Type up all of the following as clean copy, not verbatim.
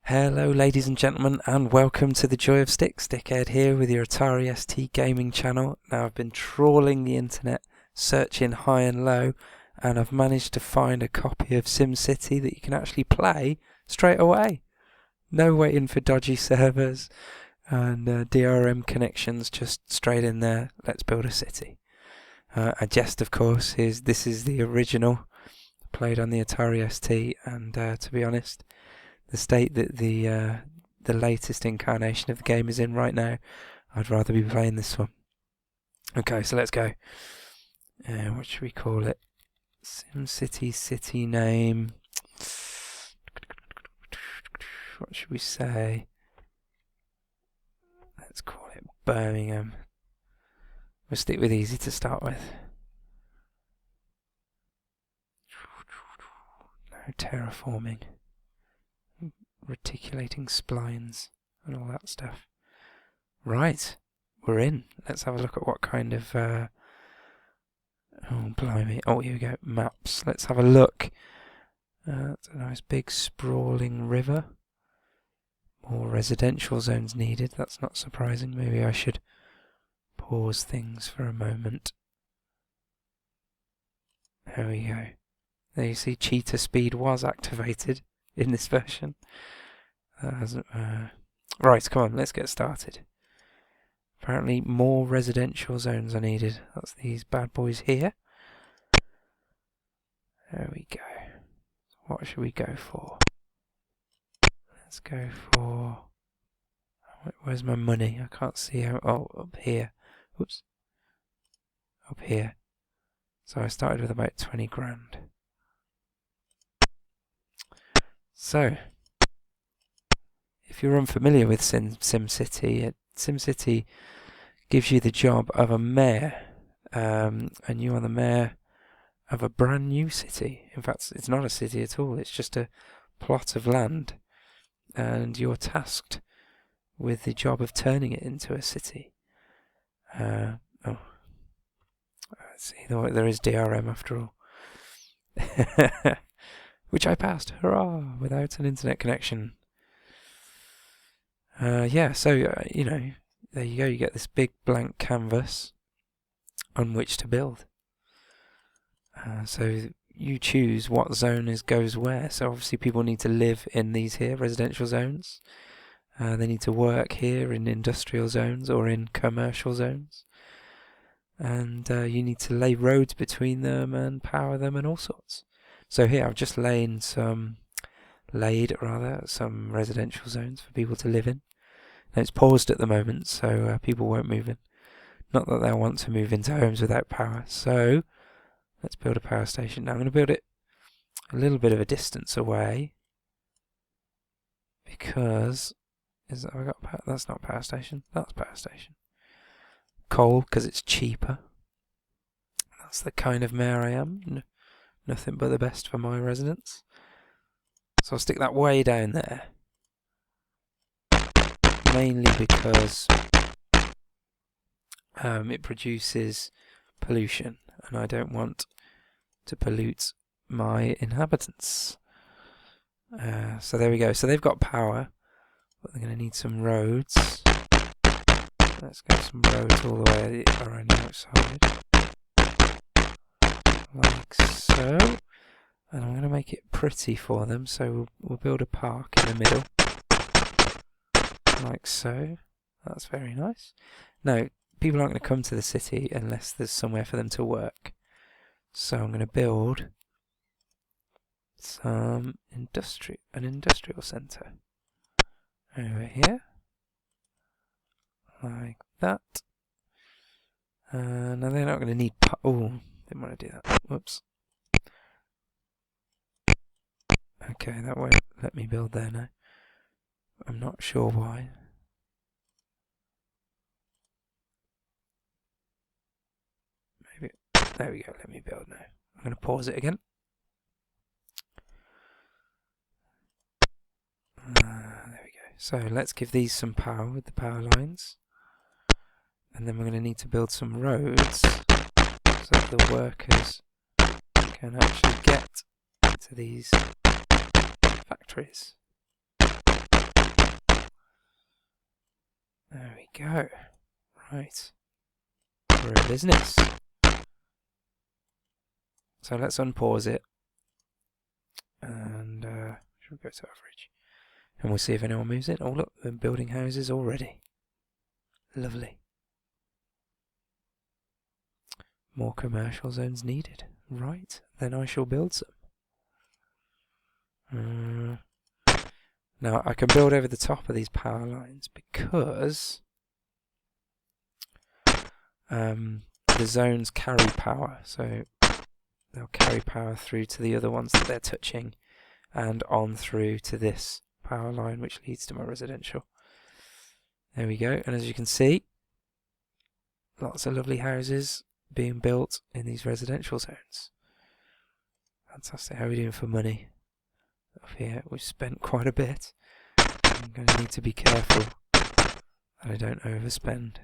Hello ladies and gentlemen, and welcome to the Joy of Sticks. Dickhead here with your Atari ST gaming channel. Now I've been trawling the internet, searching high and low, and I've managed to find a copy of SimCity that you can actually play straight away. No waiting for dodgy servers and DRM connections, just straight in there. Let's build a city. A jest, of course, this is the original, played on the Atari ST, and to be honest, the state that the latest incarnation of the game is in right now, I'd rather be playing this one. Okay, so let's go. What should we call it? SimCity city name. What should we say? Let's call it Birmingham. We'll stick with easy to start with. No terraforming. Reticulating splines and all that stuff. Right, we're in. Let's have a look at what kind of oh blimey, oh here we go, maps. Let's have a look. It's a nice big sprawling river. More residential zones needed. That's not surprising. Maybe I should pause things for a moment. There we go. There you see cheetah speed was activated in this version. Right, come on, let's get started. Apparently more residential zones are needed. That's these bad boys here. There we go. What should we go for? Let's go for... Where's my money? I can't see how... Oh, up here. Oops. Up here. So I started with about 20 grand. So, if you're unfamiliar with SimCity, SimCity gives you the job of a mayor, and you are the mayor of a brand new city. In fact, it's not a city at all, it's just a plot of land, and you're tasked with the job of turning it into a city. Let's see, there is DRM after all. Which I passed, hurrah, without an internet connection. Yeah, so, you know, there you go, you get this big blank canvas on which to build. So you choose what zone goes where. So obviously people need to live in these here residential zones. They need to work here in industrial zones or in commercial zones. And you need to lay roads between them and power them and all sorts. So here I've just laid some residential zones for people to live in. Now it's paused at the moment, so people won't move in. Not that they'll want to move into homes without power. So let's build a power station. Now I'm going to build it a little bit of a distance away because that's not power station. That's power station. Coal because it's cheaper. That's the kind of mayor I am. Nothing but the best for my residents. So I'll stick that way down there. Mainly because it produces pollution, and I don't want to pollute my inhabitants. So there we go. So they've got power, but they're going to need some roads. Let's get some roads all the way around the outside. Like so, and I'm going to make it pretty for them, so we'll build a park in the middle, like so. That's very nice. Now, people aren't going to come to the city unless there's somewhere for them to work, so I'm going to build an industrial centre over here, like that. Now they're not going to need didn't want to do that. Whoops. Okay, that won't let me build there now. I'm not sure why. Maybe. There we go, let me build now. I'm going to pause it again. There we go. So let's give these some power with the power lines. And then we're going to need to build some roads so that the workers can actually get to these factories. There we go. Right. We're in business. So let's unpause it. And should we go to average? And we'll see if anyone moves in. Oh look, they're building houses already. Lovely. More commercial zones needed. Right, then I shall build some. Now I can build over the top of these power lines because the zones carry power, so they'll carry power through to the other ones that they're touching and on through to this power line which leads to my residential. There we go, and as you can see, lots of lovely houses being built in these residential zones. Fantastic. How are we doing for money? Up here we've spent quite a bit. I'm going to need to be careful that I don't overspend.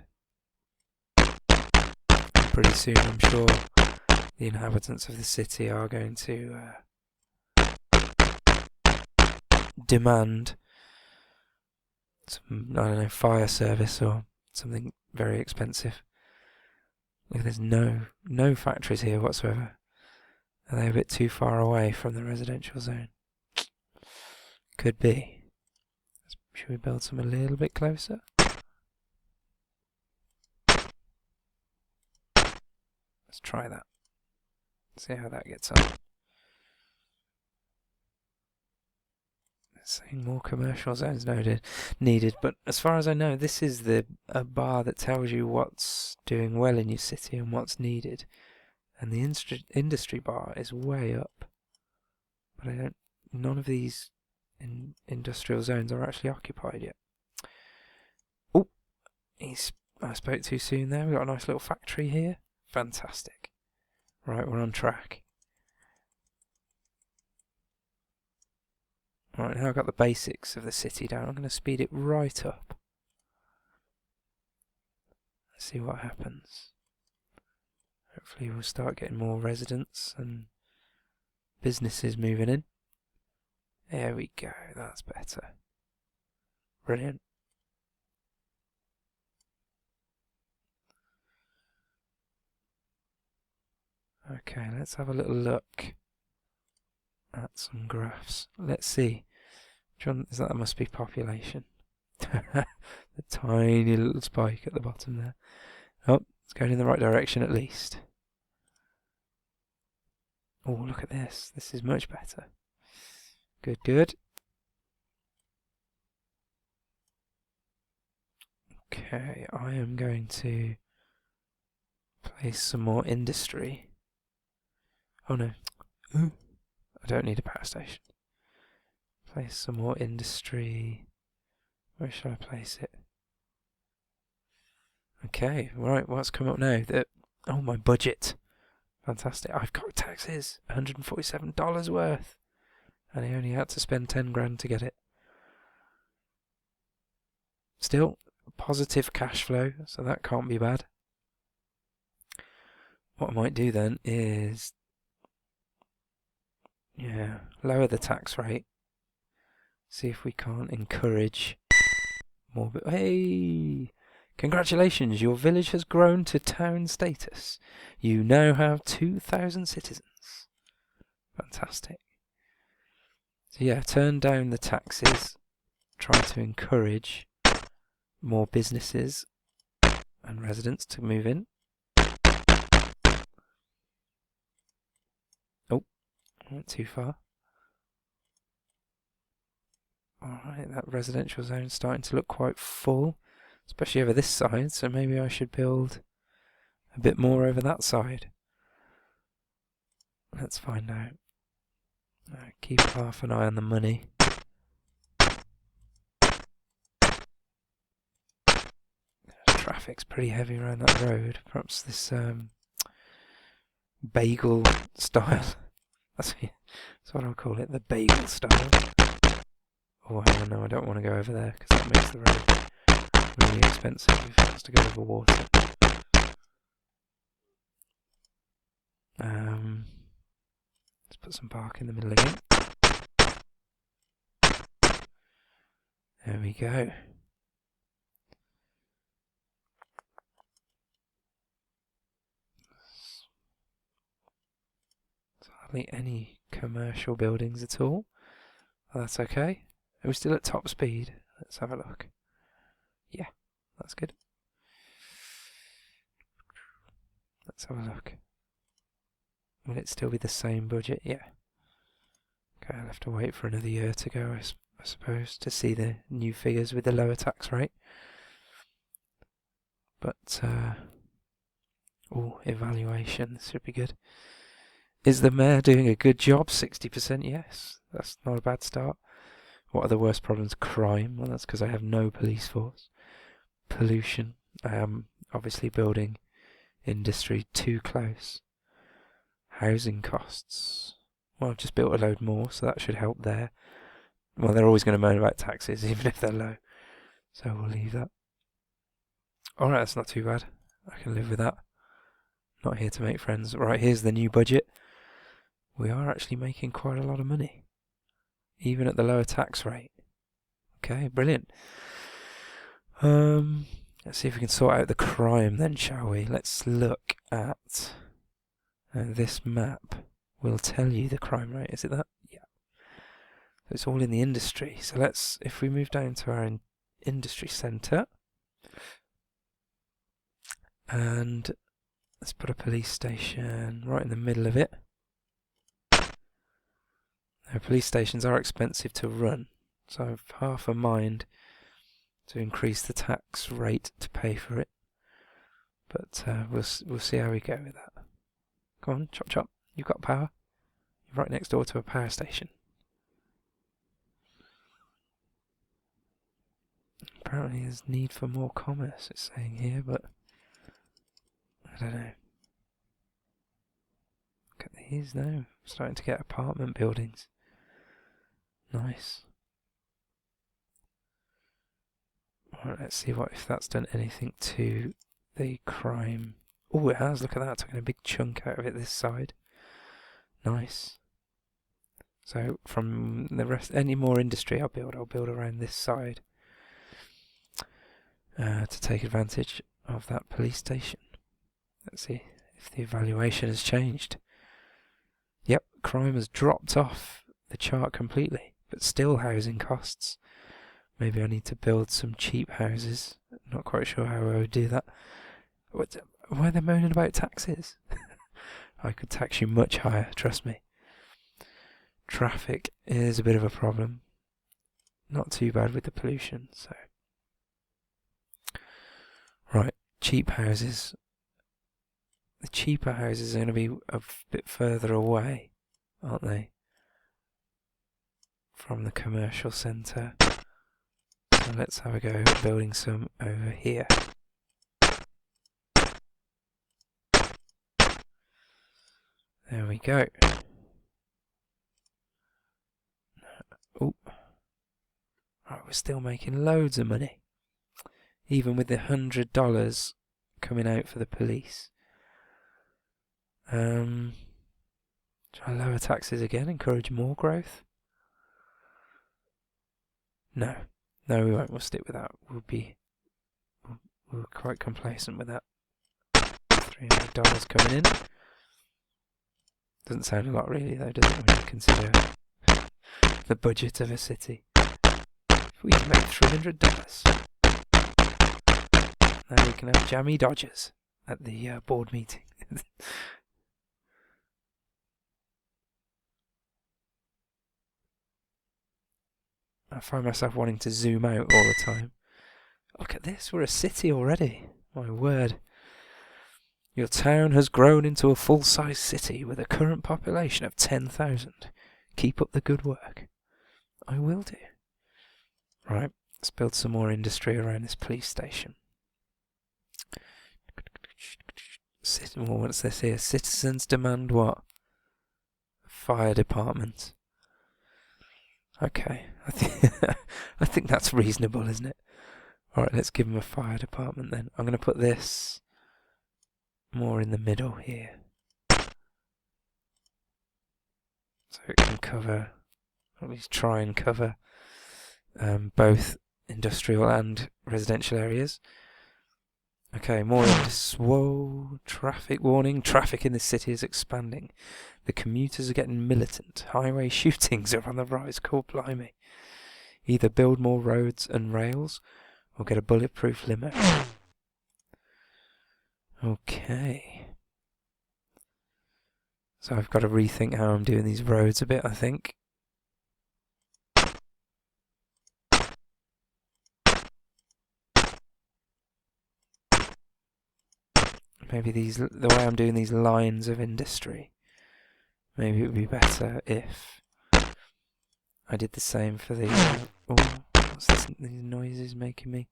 Pretty soon I'm sure the inhabitants of the city are going to demand some, I don't know, fire service or something very expensive. Look, there's no factories here whatsoever. Are they a bit too far away from the residential zone? Could be. Should we build some a little bit closer? Let's try that. See how that gets on. Saying more commercial zones needed, but as far as I know, this is a bar that tells you what's doing well in your city and what's needed, and the industry bar is way up. But none of these industrial zones are actually occupied yet. Oh, I spoke too soon there. We've got a nice little factory here. Fantastic. Right, we're on track. Right, now I've got the basics of the city down. I'm going to speed it right up. Let's see what happens. Hopefully we'll start getting more residents and businesses moving in. There we go, that's better. Brilliant. Okay, let's have a little look at some graphs. Let's see. That must be population. The tiny little spike at the bottom there. Oh, it's going in the right direction at least. Oh, look at this. This is much better. Good, good. Okay, I am going to place some more industry. Oh no. Ooh. I don't need a power station. Place some more industry. Where should I place it? Okay, right, what's come up now? Oh, my budget. Fantastic. I've got taxes. $147 worth. And I only had to spend 10 grand to get it. Still, positive cash flow, so that can't be bad. What I might do then is, lower the tax rate. See if we can't encourage more. Hey! Congratulations, your village has grown to town status. You now have 2,000 citizens. Fantastic. So yeah, turn down the taxes. Try to encourage more businesses and residents to move in. Oh, I went too far. Alright, that residential zone's starting to look quite full, especially over this side, so maybe I should build a bit more over that side. Let's find out. Keep half an eye on the money. Traffic's pretty heavy around that road. Perhaps this bagel style. That's what I'll call it, the bagel style. Oh, I Oh no, I don't want to go over there because that makes the road really expensive if it has to go over water. Let's put some bark in the middle again. There we go. There's hardly any commercial buildings at all. Well, that's okay. Are we still at top speed? Let's have a look. Yeah, that's good. Let's have a look. Will it still be the same budget? Yeah. Okay, I'll have to wait for another year to go, I suppose, to see the new figures with the lower tax rate. But, evaluation, this should be good. Is the mayor doing a good job? 60% yes. That's not a bad start. What are the worst problems? Crime. Well, that's because I have no police force. Pollution. Obviously building industry too close. Housing costs. Well, I've just built a load more, so that should help there. Well, they're always going to moan about taxes, even if they're low. So we'll leave that. Alright, that's not too bad. I can live with that. Not here to make friends. Right, here's the new budget. We are actually making quite a lot of money. Even at the lower tax rate. Okay, brilliant. Let's see if we can sort out the crime then, shall we? Let's look at this map. Will tell you the crime rate. Is it that? Yeah. So it's all in the industry. So let's, if we move down to our industry centre, and let's put a police station right in the middle of it. Now, police stations are expensive to run, so I've half a mind to increase the tax rate to pay for it. But we'll see how we go with that. Come on, chop chop. You've got power. You're right next door to a power station. Apparently there's need for more commerce, it's saying here, but I don't know. Look at these now. Starting to get apartment buildings. Nice. Alright, let's see if that's done anything to the crime. Oh, it has. Look at that. Taking a big chunk out of it this side. Nice. So from the rest, any more industry I'll build around this side to take advantage of that police station. Let's see if the evaluation has changed. Yep, crime has dropped off the chart completely, but still housing costs. Maybe I need to build some cheap houses. Not quite sure how I would do that. Why are they moaning about taxes? I could tax you much higher, trust me. Traffic is a bit of a problem. Not too bad with the pollution, so. Right, cheap houses. The cheaper houses are going to be a bit further away, aren't they? From the commercial centre. So let's have a go at building some over here. There we go. Oh, right, we're still making loads of money, even with the $100 coming out for the police. Try lower taxes again, encourage more growth. No, we won't. We'll stick with that. We're quite complacent with that. $300 coming in. Doesn't sound a lot really though, does it, when you consider the budget of a city. If we can make $300, now we can have jammy dodgers at the board meeting. I find myself wanting to zoom out all the time. Look at this, we're a city already. My word. Your town has grown into a full-size city with a current population of 10,000. Keep up the good work. I will do. Right, let's build some more industry around this police station. What's this here? Citizens demand what? Fire department. Okay, I think that's reasonable, isn't it? Alright, let's give them a fire department then. I'm going to put this more in the middle here. So it can cover, or at least try and cover, both industrial and residential areas. Okay, more whoa, traffic warning. Traffic in the city is expanding. The commuters are getting militant. Highway shootings are on the rise. Cool, blimey. Either build more roads and rails or get a bulletproof limo. Okay. So I've got to rethink how I'm doing these roads a bit, I think. Maybe the way I'm doing these lines of industry, maybe it would be better if I did the same for the... oh, what's this, these noises making me?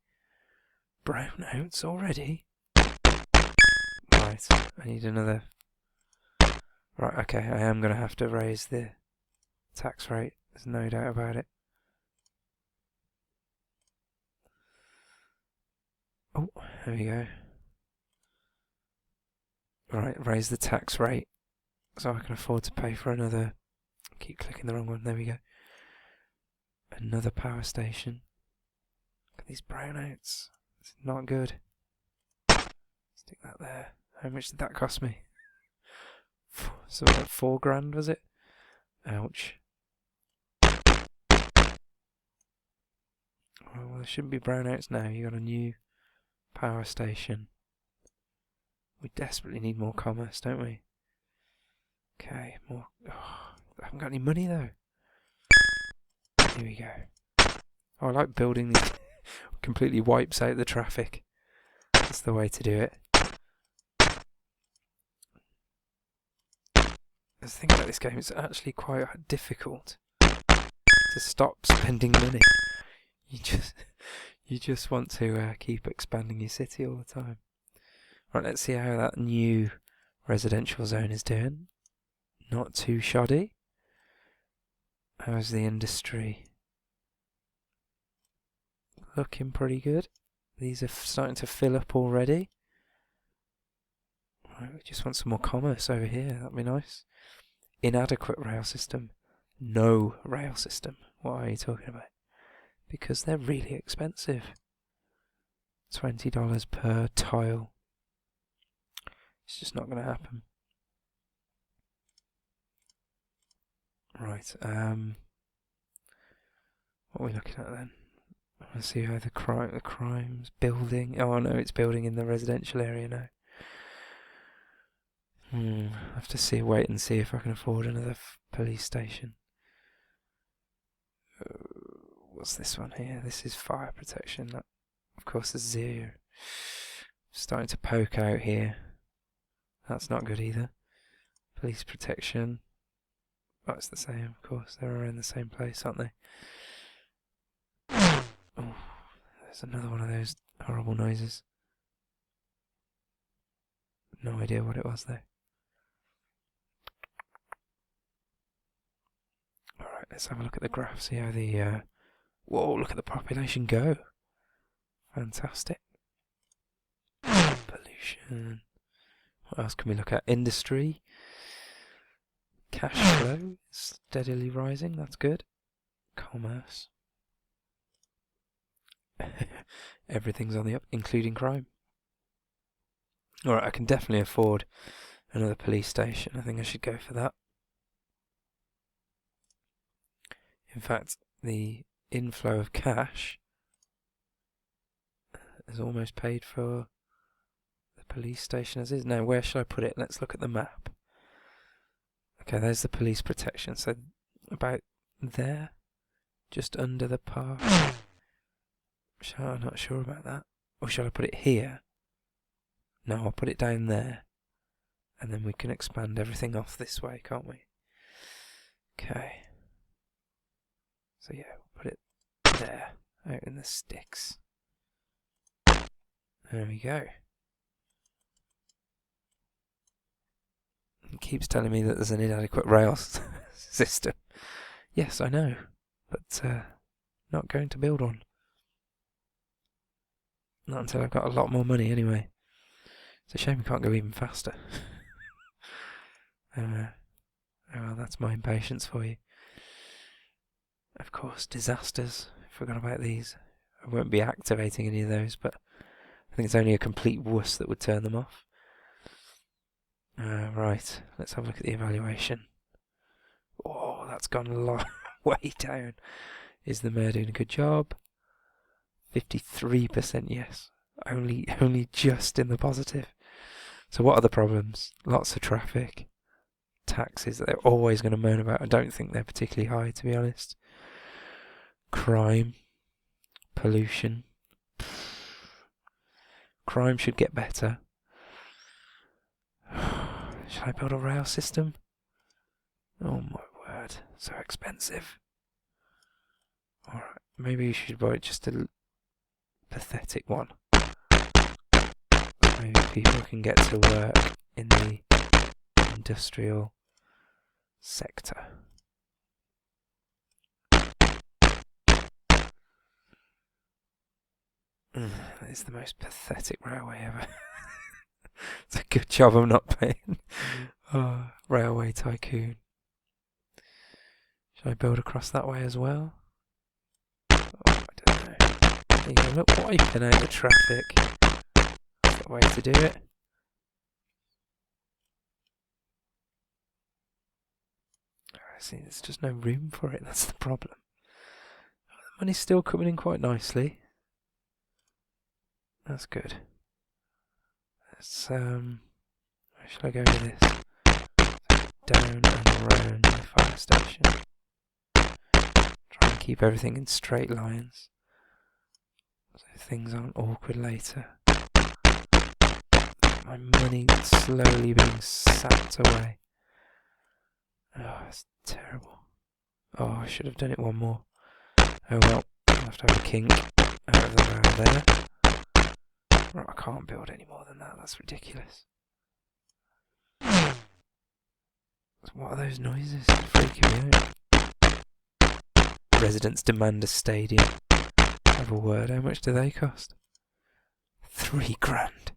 Brownouts already? Right, I need another... Right, okay, I am going to have to raise the tax rate, there's no doubt about it. Oh, there we go. Right, raise the tax rate so I can afford to pay for another... Keep clicking the wrong one, there we go. Another power station. Look at these brownouts. It's not good. Stick that there. How much did that cost me? So like £4,000 was it? Ouch. Oh, well, there shouldn't be brownouts now. You got a new power station. We desperately need more commerce, don't we? Okay, more. Oh, I haven't got any money though. Here we go. Oh, I like building these. Completely wipes out the traffic. That's the way to do it. The thing about this game, it's actually quite difficult to stop spending money. You just want to keep expanding your city all the time. Right, let's see how that new residential zone is doing. Not too shoddy. How's the industry? Looking pretty good. These are starting to fill up already. Right, we just want some more commerce over here. That'd be nice. Inadequate rail system. No rail system. What are you talking about? Because they're really expensive. $20 per tile. It's just not going to happen. Right, what are we looking at then? I want to see how the crime's building. Oh no, it's building in the residential area now. I have to wait and see if I can afford another police station. What's this one here? This is fire protection. That, of course, is 0. Starting to poke out here. That's not good either. Police protection. Oh, it's the same, of course. They're all in the same place, aren't they? Oh, there's another one of those horrible noises. No idea what it was though. Alright, let's have a look at the graph, see how the... whoa, look at the population go. Fantastic. Pollution. What else can we look at? Industry. Cash flow is steadily rising, that's good. Commerce. Everything's on the up, including crime. Alright, I can definitely afford another police station. I think I should go for that. In fact, the inflow of cash is almost paid for the police station as is. Now, where should I put it? Let's look at the map. Okay, there's the police protection. So, about there, just under the park. I'm not sure about that. Or shall I put it here? No, I'll put it down there. And then we can expand everything off this way, can't we? Okay. So yeah, we'll put it there, out in the sticks. There we go. It keeps telling me that there's an inadequate rail system. Yes, I know. but not going to build one. Not until I've got a lot more money anyway. It's a shame we can't go even faster. Oh well, that's my impatience for you. Of course, disasters. Forgot about these. I won't be activating any of those, but I think it's only a complete wuss that would turn them off. Right, let's have a look at the evaluation. Oh, that's gone a long way down. Is the mayor doing a good job? 53% yes. Only just in the positive. So what are the problems? Lots of traffic. Taxes that they're always going to moan about. I don't think they're particularly high, to be honest. Crime. Pollution. Crime should get better. Should I build a rail system? Oh my word, so expensive. Alright, maybe you should buy just a pathetic one. Maybe people can get to work in the industrial sector. It's the most pathetic railway ever. It's a good job I'm not paying. Oh, railway tycoon. Should I build across that way as well? Oh, I don't know. There you go, look, wiping out the traffic. That's the way to do it. See, there's just no room for it, that's the problem. The money's still coming in quite nicely. That's good. Let's, where shall I go with this? Down and around the fire station. Try and keep everything in straight lines, so things aren't awkward later. My money slowly being sapped away. Oh, it's terrible. Oh, I should have done it one more. Oh well, I'll have to have a kink out of the round there. Right, I can't build any more than that, that's ridiculous. What are those noises? It's freaking me out. Residents demand a stadium. Have a word, how much do they cost? 3 grand.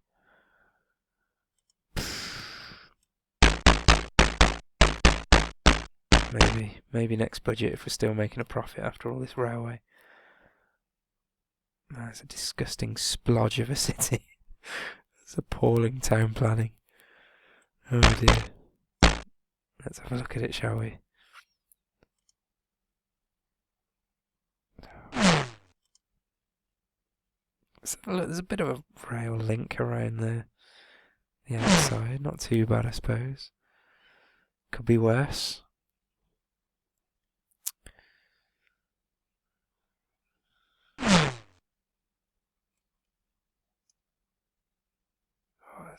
Maybe next budget if we're still making a profit after all this railway. That's a disgusting splodge of a city. It's appalling town planning. Oh dear. Let's have a look at it, shall we? So, look, there's a bit of a rail link around the outside. Not too bad, I suppose. Could be worse.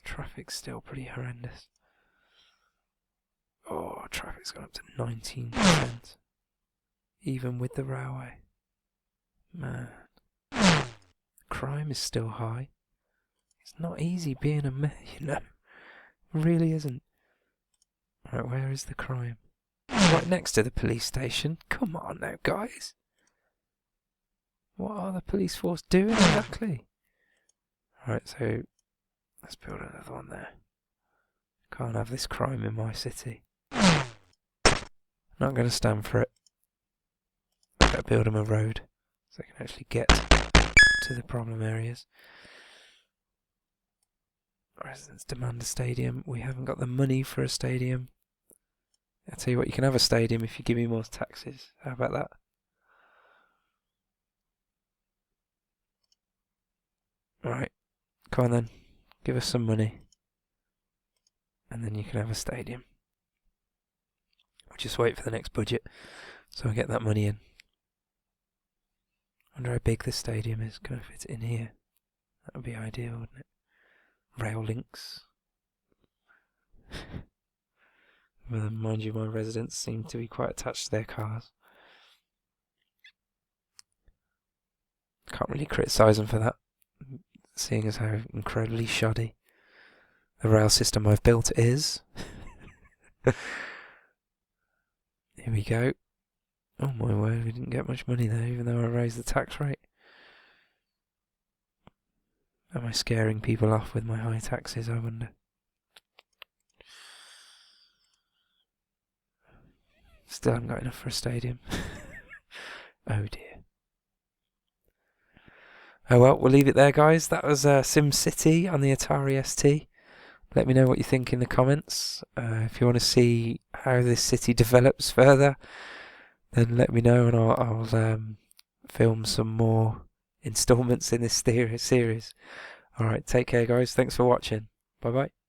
Traffic's still pretty horrendous. Oh, traffic's gone up to 19%. Even with the railway. Man. Crime is still high. It's not easy being a mayor, you know. It really isn't. Right, where is the crime? Right next to the police station. Come on now, guys. What are the police force doing exactly? Right, so let's build another one there. Can't have this crime in my city. Not going to stand for it. Better build them a road so they can actually get to the problem areas. Residents demand a stadium. We haven't got the money for a stadium. I'll tell you what, you can have a stadium if you give me more taxes. How about that? Alright, come on then. Give us some money. And then you can have a stadium. We'll just wait for the next budget so I get that money in. I wonder how big this stadium is. Can I fit it in here? That would be ideal, wouldn't it? Rail links. Well, mind you, my residents seem to be quite attached to their cars. Can't really criticise them for that, seeing as how incredibly shoddy the rail system I've built is. Here we go. Oh my word, we didn't get much money there, even though I raised the tax rate. Am I scaring people off with my high taxes, I wonder? Still haven't got enough for a stadium. Oh dear. Oh well, we'll leave it there, guys. That was SimCity on the Atari ST. Let me know what you think in the comments. If you want to see how this city develops further, then let me know and I'll film some more installments in this series. Alright, take care, guys. Thanks for watching. Bye bye.